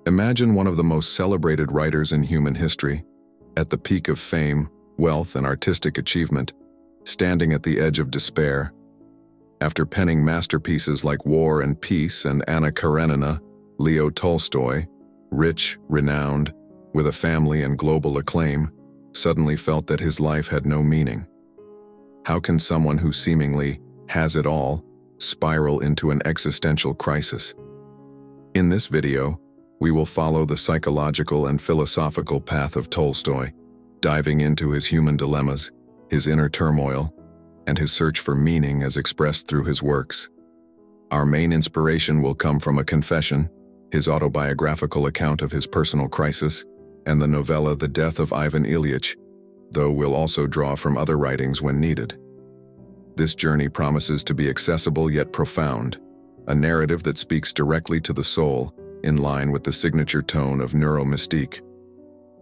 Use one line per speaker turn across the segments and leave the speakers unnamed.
Imagine one of the most celebrated writers in human history, at the peak of fame, wealth, and artistic achievement, standing at the edge of despair. After penning masterpieces like War and Peace and Anna Karenina, Leo Tolstoy, rich, renowned, with a family and global acclaim, suddenly felt that his life had no meaning. How can someone who seemingly has it all spiral into an existential crisis? In this video, we will follow the psychological and philosophical path of Tolstoy, diving into his human dilemmas, his inner turmoil, and his search for meaning as expressed through his works. Our main inspiration will come from a confession, his autobiographical account of his personal crisis, and the novella The Death of Ivan Ilyich, though we'll also draw from other writings when needed. This journey promises to be accessible yet profound, a narrative that speaks directly to the soul, in line with the signature tone of Neuromystique.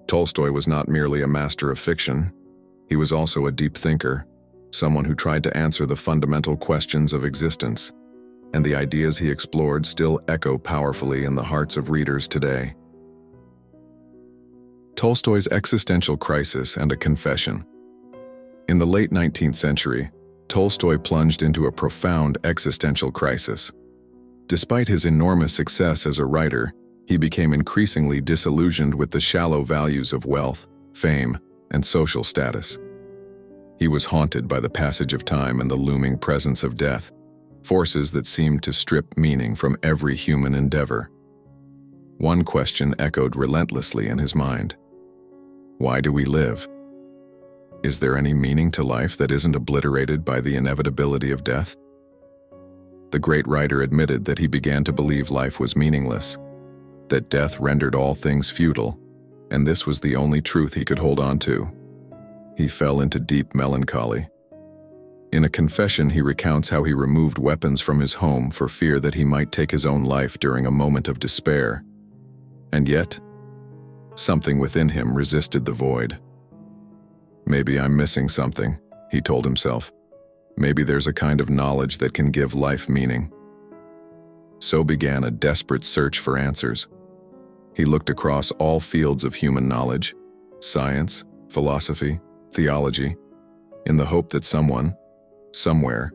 Tolstoy was not merely a master of fiction, he was also a deep thinker, someone who tried to answer the fundamental questions of existence, and the ideas he explored still echo powerfully in the hearts of readers today. Tolstoy's existential crisis and a confession. In the late 19th century, Tolstoy plunged into a profound existential crisis. Despite his enormous success as a writer, he became increasingly disillusioned with the shallow values of wealth, fame, and social status. He was haunted by the passage of time and the looming presence of death, forces that seemed to strip meaning from every human endeavor. One question echoed relentlessly in his mind. Why do we live? Is there any meaning to life that isn't obliterated by the inevitability of death? The great writer admitted that he began to believe life was meaningless, that death rendered all things futile, and this was the only truth he could hold on to. He fell into deep melancholy. In a confession, he recounts how he removed weapons from his home for fear that he might take his own life during a moment of despair. And yet, something within him resisted the void. Maybe I'm missing something, he told himself. Maybe there's a kind of knowledge that can give life meaning. So began a desperate search for answers. He looked across all fields of human knowledge, science, philosophy, theology, in the hope that someone, somewhere,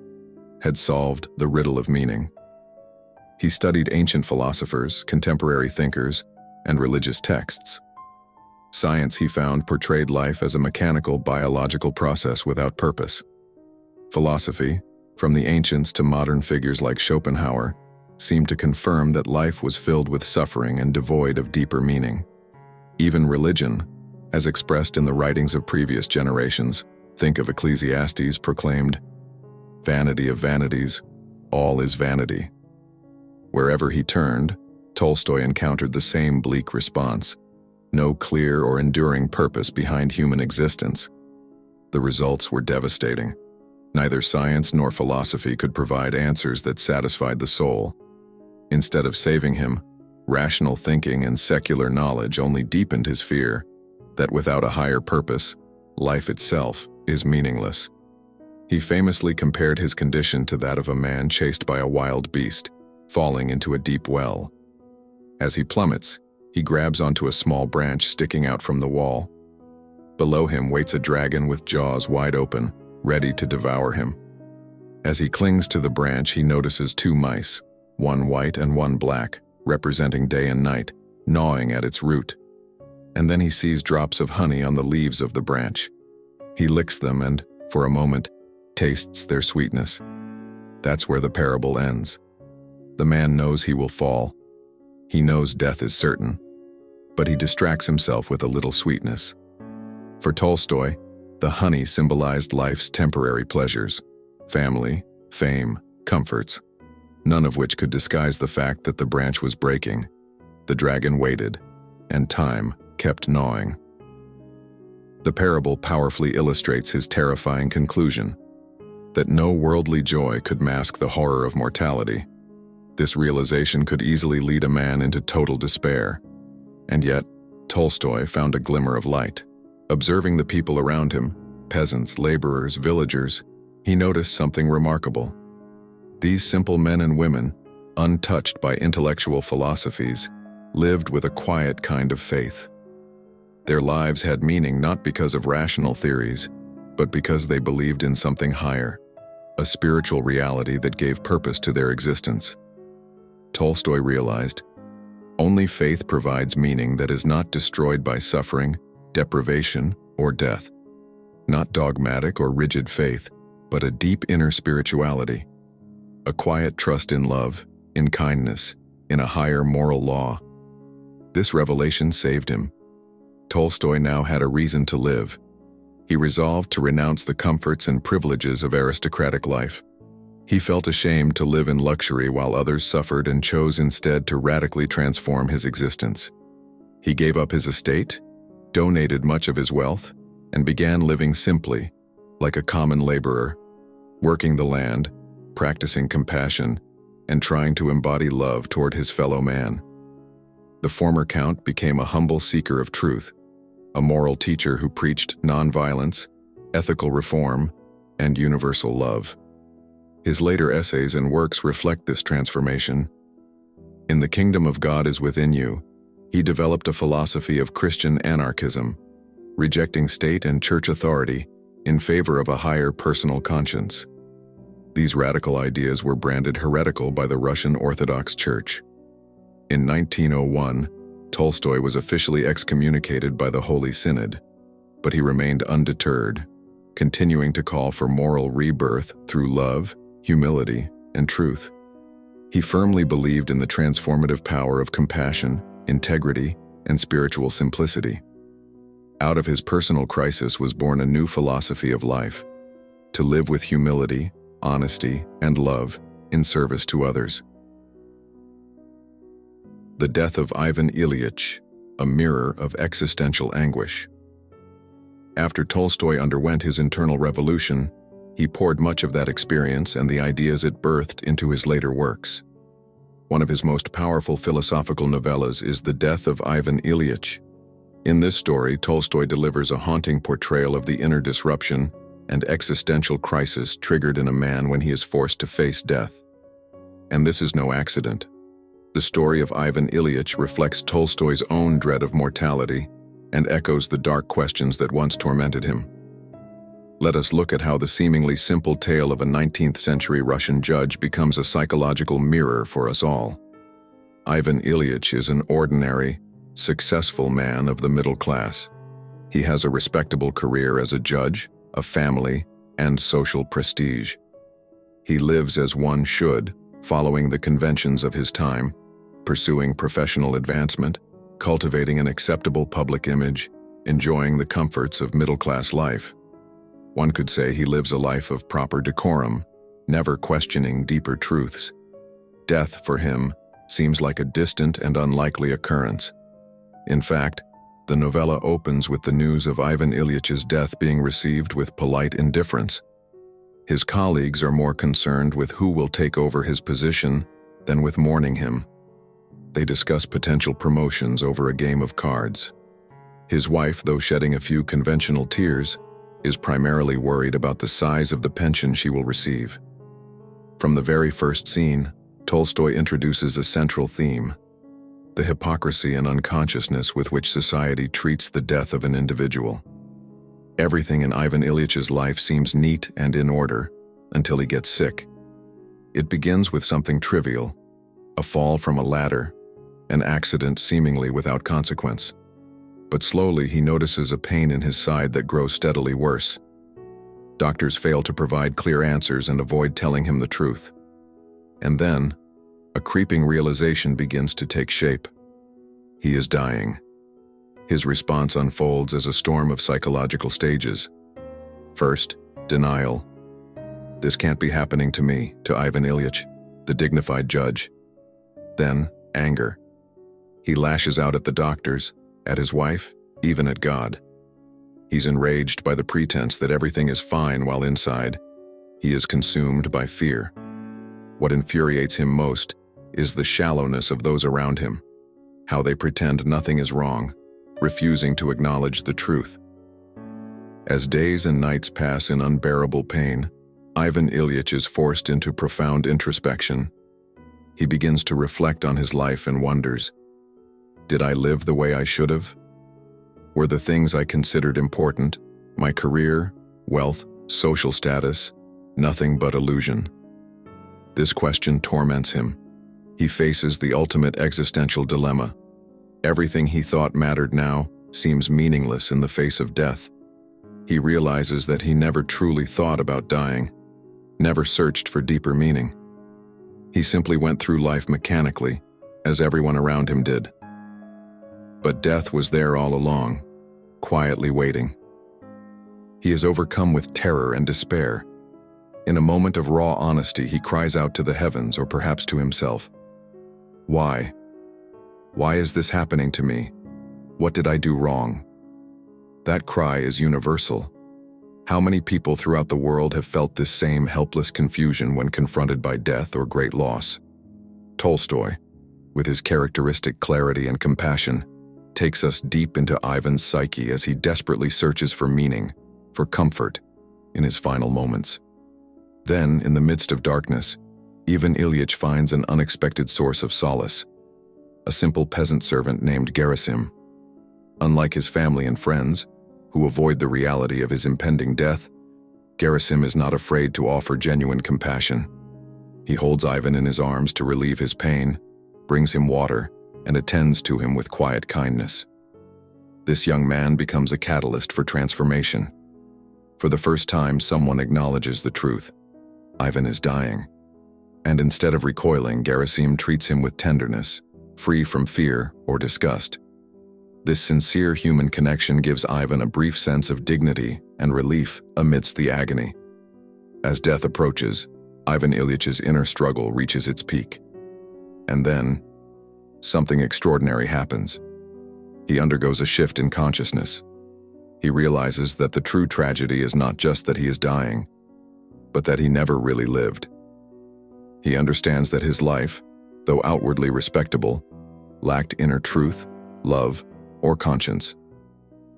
had solved the riddle of meaning. He studied ancient philosophers, contemporary thinkers, and religious texts. Science, he found, portrayed life as a mechanical, biological process without purpose. Philosophy, from the ancients to modern figures like Schopenhauer, seemed to confirm that life was filled with suffering and devoid of deeper meaning. Even religion, as expressed in the writings of previous generations, think of Ecclesiastes, proclaimed, "Vanity of vanities, all is vanity." Wherever he turned, Tolstoy encountered the same bleak response: no clear or enduring purpose behind human existence. The results were devastating. Neither science nor philosophy could provide answers that satisfied the soul. Instead of saving him, rational thinking and secular knowledge only deepened his fear that without a higher purpose, life itself is meaningless. He famously compared his condition to that of a man chased by a wild beast, falling into a deep well. As he plummets, he grabs onto a small branch sticking out from the wall. Below him waits a dragon with jaws wide open, ready to devour him. As he clings to the branch, he notices two mice, one white and one black, representing day and night, gnawing at its root. And then he sees drops of honey on the leaves of the branch. He licks them and, for a moment, tastes their sweetness. That's where the parable ends. The man knows he will fall. He knows death is certain, but he distracts himself with a little sweetness. For Tolstoy, the honey symbolized life's temporary pleasures, family, fame, comforts, none of which could disguise the fact that the branch was breaking. The dragon waited, and time kept gnawing. The parable powerfully illustrates his terrifying conclusion, that no worldly joy could mask the horror of mortality. This realization could easily lead a man into total despair. And yet, Tolstoy found a glimmer of light. Observing the people around him, peasants, laborers, villagers, he noticed something remarkable. These simple men and women, untouched by intellectual philosophies, lived with a quiet kind of faith. Their lives had meaning not because of rational theories, but because they believed in something higher, a spiritual reality that gave purpose to their existence. Tolstoy realized, only faith provides meaning that is not destroyed by suffering, deprivation, or death. Not dogmatic or rigid faith, but a deep inner spirituality. A quiet trust in love, in kindness, in a higher moral law. This revelation saved him. Tolstoy now had a reason to live. He resolved to renounce the comforts and privileges of aristocratic life. He felt ashamed to live in luxury while others suffered and chose instead to radically transform his existence. He gave up his estate, donated much of his wealth, and began living simply, like a common laborer, working the land, practicing compassion, and trying to embody love toward his fellow man. The former count became a humble seeker of truth, a moral teacher who preached nonviolence, ethical reform, and universal love. His later essays and works reflect this transformation. In The Kingdom of God is Within You, he developed a philosophy of Christian anarchism, rejecting state and church authority in favor of a higher personal conscience. These radical ideas were branded heretical by the Russian Orthodox Church. In 1901, Tolstoy was officially excommunicated by the Holy Synod, but he remained undeterred, continuing to call for moral rebirth through love, humility, and truth. He firmly believed in the transformative power of compassion, integrity, and spiritual simplicity. Out of his personal crisis was born a new philosophy of life: to live with humility, honesty, and love in service to others. The Death of Ivan Ilyich, a mirror of existential anguish. After Tolstoy underwent his internal revolution, he poured much of that experience and the ideas it birthed into his later works. One of his most powerful philosophical novellas is The Death of Ivan Ilyich. In this story, Tolstoy delivers a haunting portrayal of the inner disruption and existential crisis triggered in a man when he is forced to face death. And this is no accident. The story of Ivan Ilyich reflects Tolstoy's own dread of mortality and echoes the dark questions that once tormented him. Let us look at how the seemingly simple tale of a 19th-century Russian judge becomes a psychological mirror for us all. Ivan Ilyich is an ordinary, successful man of the middle class. He has a respectable career as a judge, a family, and social prestige. He lives as one should, following the conventions of his time, pursuing professional advancement, cultivating an acceptable public image, enjoying the comforts of middle-class life. One could say he lives a life of proper decorum, never questioning deeper truths. Death, for him, seems like a distant and unlikely occurrence. In fact, the novella opens with the news of Ivan Ilyich's death being received with polite indifference. His colleagues are more concerned with who will take over his position than with mourning him. They discuss potential promotions over a game of cards. His wife, though shedding a few conventional tears, is primarily worried about the size of the pension she will receive. From the very first scene, Tolstoy introduces a central theme: the hypocrisy and unconsciousness with which society treats the death of an individual. Everything in Ivan Ilyich's life seems neat and in order, until he gets sick. It begins with something trivial: a fall from a ladder, an accident seemingly without consequence. But slowly he notices a pain in his side that grows steadily worse. Doctors fail to provide clear answers and avoid telling him the truth. And then, a creeping realization begins to take shape. He is dying. His response unfolds as a storm of psychological stages. First, denial. This can't be happening to me, to Ivan Ilyich, the dignified judge. Then, anger. He lashes out at the doctors, at his wife, even at God. He's enraged by the pretense that everything is fine while inside, he is consumed by fear. What infuriates him most is the shallowness of those around him, how they pretend nothing is wrong, refusing to acknowledge the truth. As days and nights pass in unbearable pain, Ivan Ilyich is forced into profound introspection. He begins to reflect on his life and wonders, Did I live the way I should have? Were the things I considered important, my career, wealth, social status, nothing but illusion? This question torments him. He faces the ultimate existential dilemma. Everything he thought mattered now seems meaningless in the face of death. He realizes that he never truly thought about dying, never searched for deeper meaning. He simply went through life mechanically, as everyone around him did. But death was there all along, quietly waiting. He is overcome with terror and despair. In a moment of raw honesty, he cries out to the heavens, or perhaps to himself. Why? Why is this happening to me? What did I do wrong? That cry is universal. How many people throughout the world have felt this same helpless confusion when confronted by death or great loss? Tolstoy, with his characteristic clarity and compassion, takes us deep into Ivan's psyche as he desperately searches for meaning, for comfort, in his final moments. Then, in the midst of darkness, Ivan Ilyich finds an unexpected source of solace: a simple peasant servant named Gerasim. Unlike his family and friends, who avoid the reality of his impending death, Gerasim is not afraid to offer genuine compassion. He holds Ivan in his arms to relieve his pain, brings him water, and attends to him with quiet kindness. This young man becomes a catalyst for transformation. For the first time, someone acknowledges the truth. Ivan is dying. And instead of recoiling, Gerasim treats him with tenderness, free from fear or disgust. This sincere human connection gives Ivan a brief sense of dignity and relief amidst the agony. As death approaches, Ivan Ilyich's inner struggle reaches its peak. And then, something extraordinary happens. He undergoes a shift in consciousness. He realizes that the true tragedy is not just that he is dying, but that he never really lived. He understands that his life, though outwardly respectable, lacked inner truth, love, or conscience.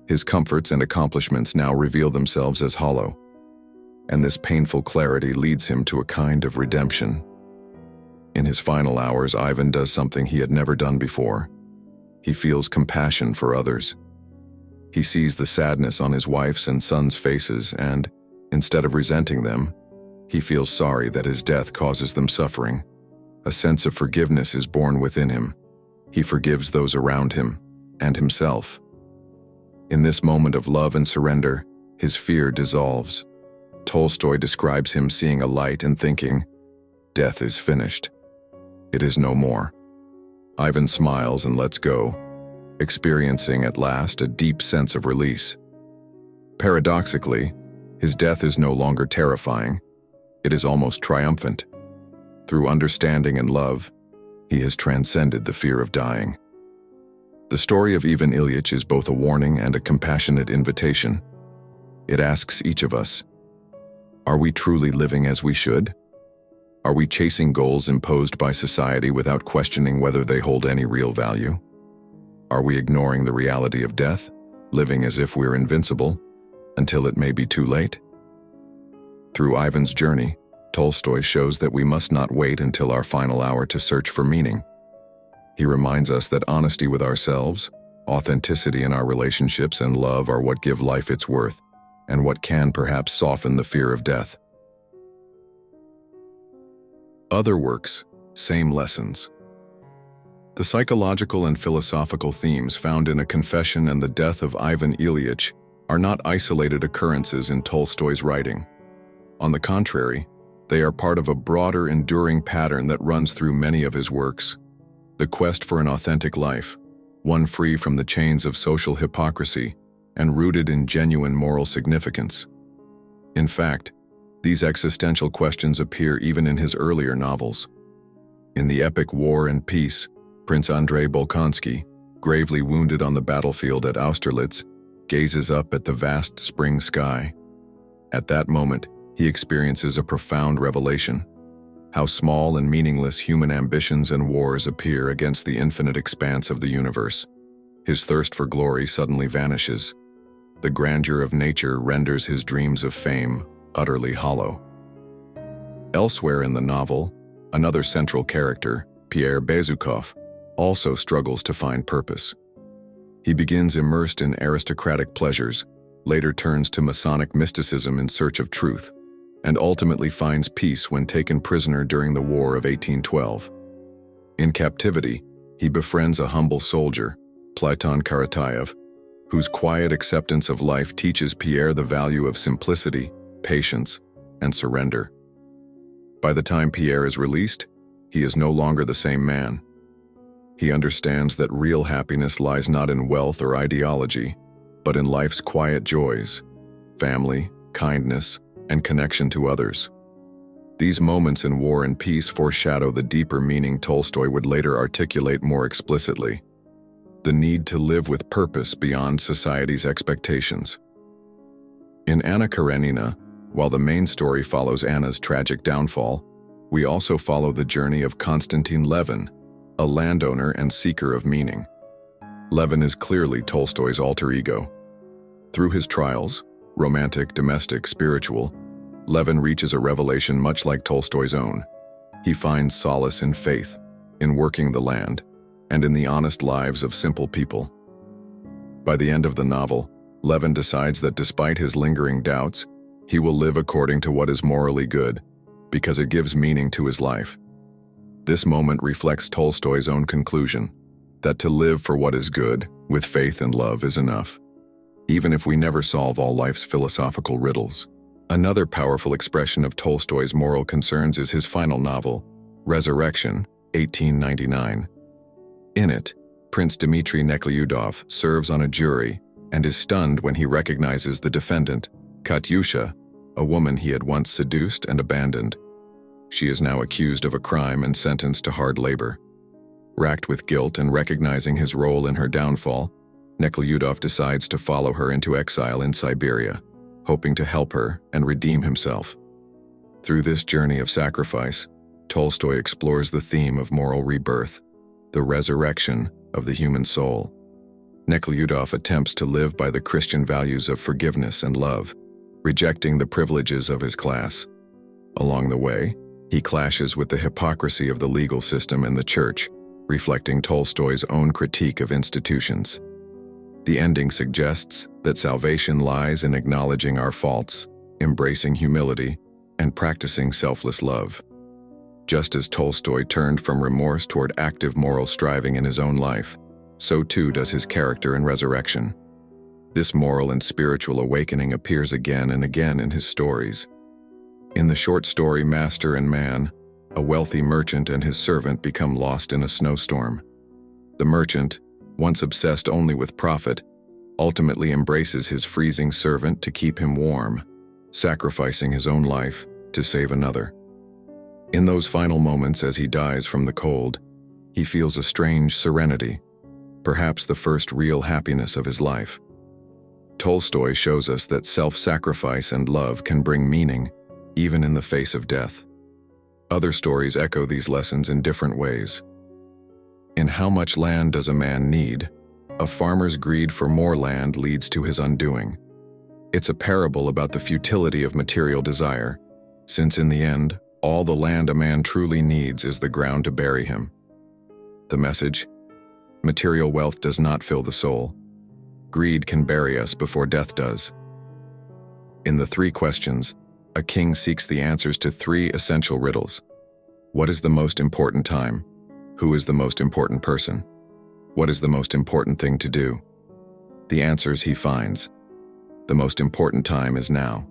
His comforts and accomplishments now reveal themselves as hollow, and this painful clarity leads him to a kind of redemption. In his final hours, Ivan does something he had never done before. He feels compassion for others. He sees the sadness on his wife's and son's faces, and, instead of resenting them, he feels sorry that his death causes them suffering. A sense of forgiveness is born within him. He forgives those around him, and himself. In this moment of love and surrender, his fear dissolves. Tolstoy describes him seeing a light and thinking, "Death is finished. It is no more." Ivan smiles and lets go, experiencing at last a deep sense of release. Paradoxically, his death is no longer terrifying. It is almost triumphant. Through understanding and love, he has transcended the fear of dying. The story of Ivan Ilyich is both a warning and a compassionate invitation. It asks each of us, are we truly living as we should? Are we chasing goals imposed by society without questioning whether they hold any real value? Are we ignoring the reality of death, living as if we're invincible, until it may be too late? Through Ivan's journey, Tolstoy shows that we must not wait until our final hour to search for meaning. He reminds us that honesty with ourselves, authenticity in our relationships, and love are what give life its worth, and what can perhaps soften the fear of death. Other works, same lessons. The psychological and philosophical themes found in A Confession and the Death of Ivan Ilyich are not isolated occurrences in Tolstoy's writing. On the contrary, they are part of a broader, enduring pattern that runs through many of his works. The quest for an authentic life, one free from the chains of social hypocrisy and rooted in genuine moral significance. In fact, these existential questions appear even in his earlier novels. In the epic War and Peace, Prince Andrei Bolkonsky, gravely wounded on the battlefield at Austerlitz, gazes up at the vast spring sky. At that moment, he experiences a profound revelation: how small and meaningless human ambitions and wars appear against the infinite expanse of the universe. His thirst for glory suddenly vanishes. The grandeur of nature renders his dreams of fame utterly hollow. Elsewhere in the novel, another central character, Pierre Bezukhov, also struggles to find purpose. He begins immersed in aristocratic pleasures, later turns to Masonic mysticism in search of truth, and ultimately finds peace when taken prisoner during the War of 1812. In captivity, he befriends a humble soldier, Platon Karatayev, whose quiet acceptance of life teaches Pierre the value of simplicity, patience, and surrender. By the time Pierre is released, he is no longer the same man. He understands that real happiness lies not in wealth or ideology, but in life's quiet joys, family, kindness, and connection to others. These moments in War and Peace foreshadow the deeper meaning Tolstoy would later articulate more explicitly: the need to live with purpose beyond society's expectations. In Anna Karenina, while the main story follows Anna's tragic downfall, we also follow the journey of Konstantin Levin, a landowner and seeker of meaning. Levin is clearly Tolstoy's alter ego. Through his trials, romantic, domestic, spiritual, Levin reaches a revelation much like Tolstoy's own. He finds solace in faith, in working the land, and in the honest lives of simple people. By the end of the novel, Levin decides that despite his lingering doubts, he will live according to what is morally good, because it gives meaning to his life. This moment reflects Tolstoy's own conclusion, that to live for what is good, with faith and love, is enough, even if we never solve all life's philosophical riddles. Another powerful expression of Tolstoy's moral concerns is his final novel, Resurrection, 1899. In it, Prince Dmitry Nekhlyudov serves on a jury and is stunned when he recognizes the defendant, Katyusha, a woman he had once seduced and abandoned. She is now accused of a crime and sentenced to hard labor. Racked with guilt and recognizing his role in her downfall, Nekhlyudov decides to follow her into exile in Siberia, hoping to help her and redeem himself. Through this journey of sacrifice, Tolstoy explores the theme of moral rebirth, the resurrection of the human soul. Nekhlyudov attempts to live by the Christian values of forgiveness and love, rejecting the privileges of his class. Along the way, he clashes with the hypocrisy of the legal system and the church, reflecting Tolstoy's own critique of institutions. The ending suggests that salvation lies in acknowledging our faults, embracing humility, and practicing selfless love. Just as Tolstoy turned from remorse toward active moral striving in his own life, so too does his character in Resurrection. This moral and spiritual awakening appears again and again in his stories. In the short story Master and Man, a wealthy merchant and his servant become lost in a snowstorm. The merchant, once obsessed only with profit, ultimately embraces his freezing servant to keep him warm, sacrificing his own life to save another. In those final moments as he dies from the cold, he feels a strange serenity, perhaps the first real happiness of his life. Tolstoy shows us that self-sacrifice and love can bring meaning, even in the face of death. Other stories echo these lessons in different ways. In How Much Land Does a Man Need?, a farmer's greed for more land leads to his undoing. It's a parable about the futility of material desire, since in the end, all the land a man truly needs is the ground to bury him. The message: material wealth does not fill the soul. Greed can bury us before death does. In The Three Questions, a king seeks the answers to three essential riddles. What is the most important time? Who is the most important person? What is the most important thing to do? The answers he finds. The most important time is now.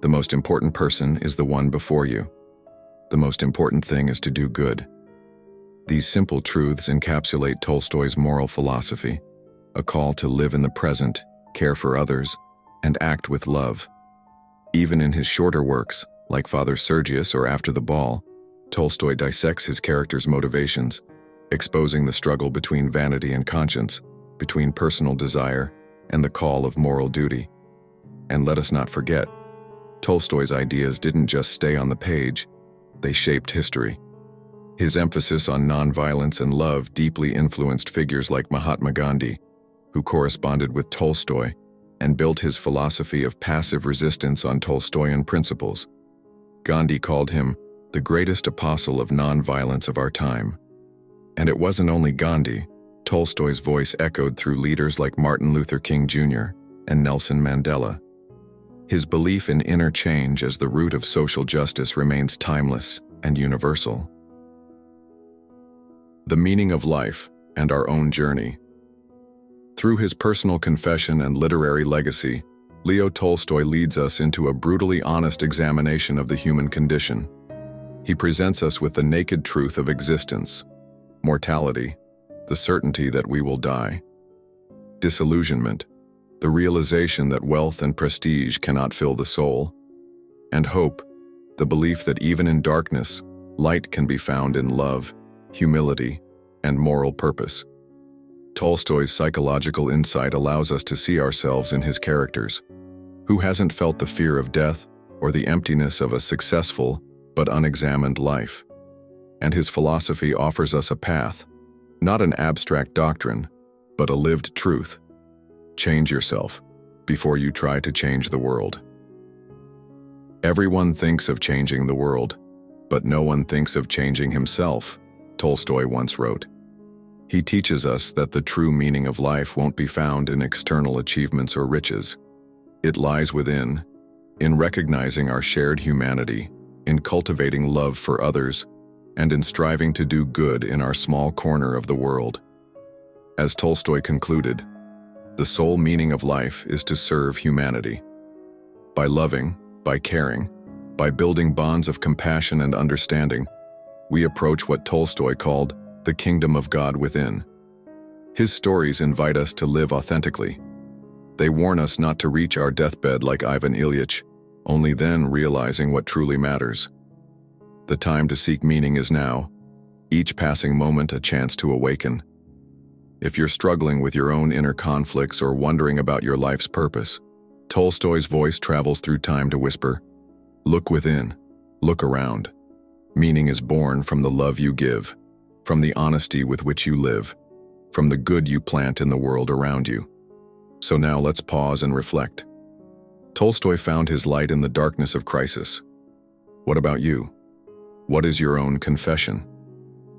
The most important person is the one before you. The most important thing is to do good. These simple truths encapsulate Tolstoy's moral philosophy, a call to live in the present, care for others, and act with love. Even in his shorter works, like Father Sergius or After the Ball, Tolstoy dissects his characters' motivations, exposing the struggle between vanity and conscience, between personal desire and the call of moral duty. And let us not forget, Tolstoy's ideas didn't just stay on the page, they shaped history. His emphasis on nonviolence and love deeply influenced figures like Mahatma Gandhi, who corresponded with Tolstoy and built his philosophy of passive resistance on Tolstoyan principles. Gandhi called him the greatest apostle of nonviolence of our time. And it wasn't only Gandhi. Tolstoy's voice echoed through leaders like Martin Luther King Jr. and Nelson Mandela. His belief in inner change as the root of social justice remains timeless and universal. The meaning of life and our own journey. Through his personal confession and literary legacy, Leo Tolstoy leads us into a brutally honest examination of the human condition. He presents us with the naked truth of existence, mortality, the certainty that we will die, disillusionment, the realization that wealth and prestige cannot fill the soul, and hope, the belief that even in darkness, light can be found in love, humility, and moral purpose. Tolstoy's psychological insight allows us to see ourselves in his characters. Who hasn't felt the fear of death or the emptiness of a successful but unexamined life? And his philosophy offers us a path, not an abstract doctrine, but a lived truth. Change yourself before you try to change the world. Everyone thinks of changing the world, but no one thinks of changing himself, Tolstoy once wrote. He teaches us that the true meaning of life won't be found in external achievements or riches. It lies within, in recognizing our shared humanity, in cultivating love for others, and in striving to do good in our small corner of the world. As Tolstoy concluded, the sole meaning of life is to serve humanity. By loving, by caring, by building bonds of compassion and understanding, we approach what Tolstoy called the kingdom of God within. His stories invite us to live authentically. They warn us not to reach our deathbed like Ivan Ilyich, only then realizing what truly matters. The time to seek meaning is now, each passing moment a chance to awaken. If you're struggling with your own inner conflicts or wondering about your life's purpose, Tolstoy's voice travels through time to whisper, "Look within, look around. Meaning is born from the love you give, from the honesty with which you live, from the good you plant in the world around you." So now let's pause and reflect. Tolstoy found his light in the darkness of crisis. What about you? What is your own confession?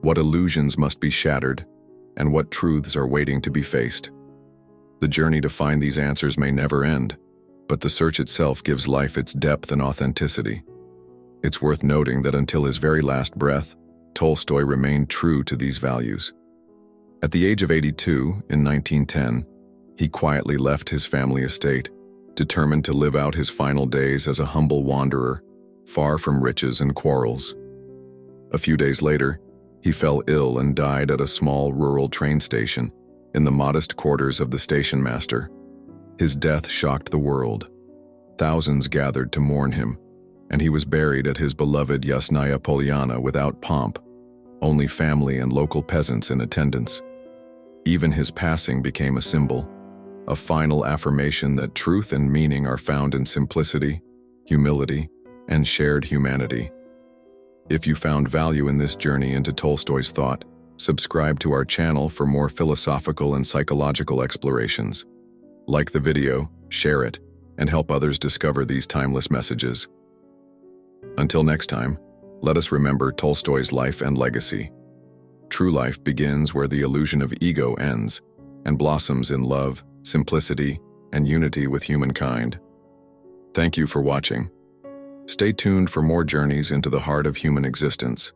What illusions must be shattered, and what truths are waiting to be faced? The journey to find these answers may never end, but the search itself gives life its depth and authenticity. It's worth noting that until his very last breath, Tolstoy remained true to these values. At the age of 82, in 1910, he quietly left his family estate, determined to live out his final days as a humble wanderer, far from riches and quarrels. A few days later, he fell ill and died at a small rural train station in the modest quarters of the station master. His death shocked the world. Thousands gathered to mourn him, and he was buried at his beloved Yasnaya Polyana without pomp, only family and local peasants in attendance. Even his passing became a symbol, a final affirmation that truth and meaning are found in simplicity, humility, and shared humanity. If you found value in this journey into Tolstoy's thought, subscribe to our channel for more philosophical and psychological explorations. Like the video, share it, and help others discover these timeless messages. Until next time, let us remember Tolstoy's life and legacy. True life begins where the illusion of ego ends and blossoms in love, simplicity, and unity with humankind. Thank you for watching. Stay tuned for more journeys into the heart of human existence.